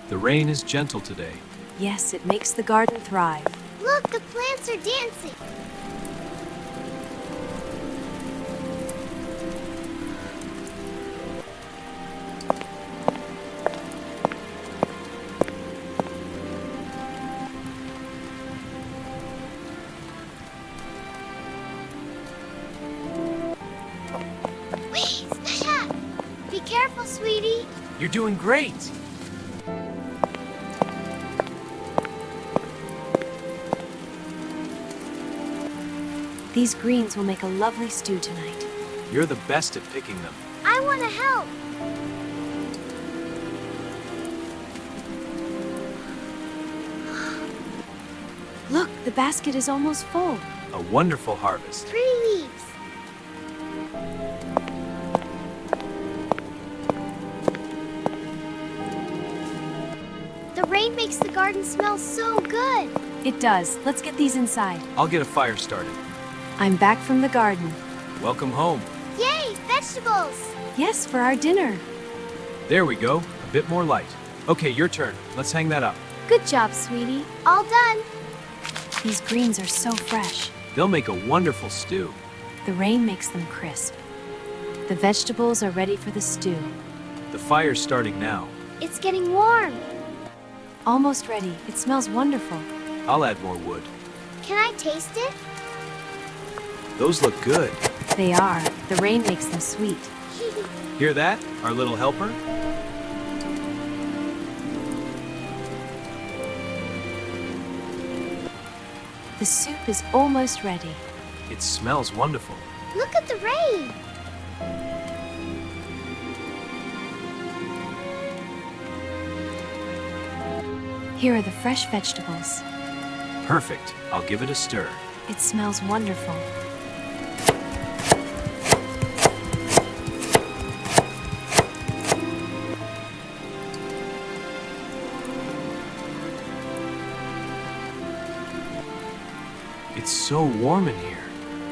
The rain is gentle today. Yes, it makes the garden thrive. Look, the plants are dancing. Wait, Stasha! Be careful, sweetie. You're doing great! These greens will make a lovely stew tonight. You're the best at picking them. I want to help. Look, the basket is almost full. A wonderful harvest. Pretty leaves. The rain makes the garden smell so good. It does. Let's get these inside. I'll get a fire started. I'm back from the garden. Welcome home. Yay, vegetables! Yes, for our dinner. There we go. A bit more light. Okay, your turn. Let's hang that up. Good job, sweetie. All done. These greens are so fresh. They'll make a wonderful stew. The rain makes them crisp. The vegetables are ready for the stew. The fire's starting now. It's getting warm. Almost ready. It smells wonderful. I'll add more wood. Can I taste it? Those look good. They are. The rain makes them sweet. Hear that, our little helper? The soup is almost ready. It smells wonderful. Look at the rain. Here are the fresh vegetables. Perfect. I'll give it a stir. It smells wonderful. It's so warm in here.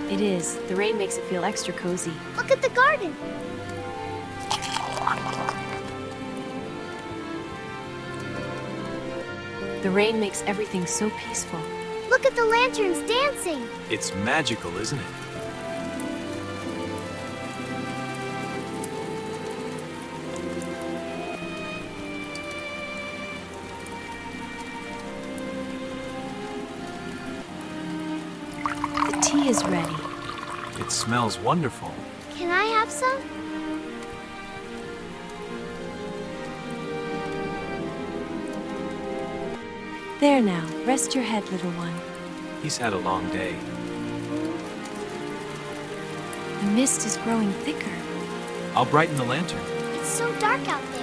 It is. The rain makes it feel extra cozy. Look at the garden. The rain makes everything so peaceful. Look at the lanterns dancing. It's magical, isn't it? The tea is ready. It smells wonderful. Can I have some? There now. Rest your head, little one. He's had a long day. The mist is growing thicker. I'll brighten the lantern. It's so dark out there.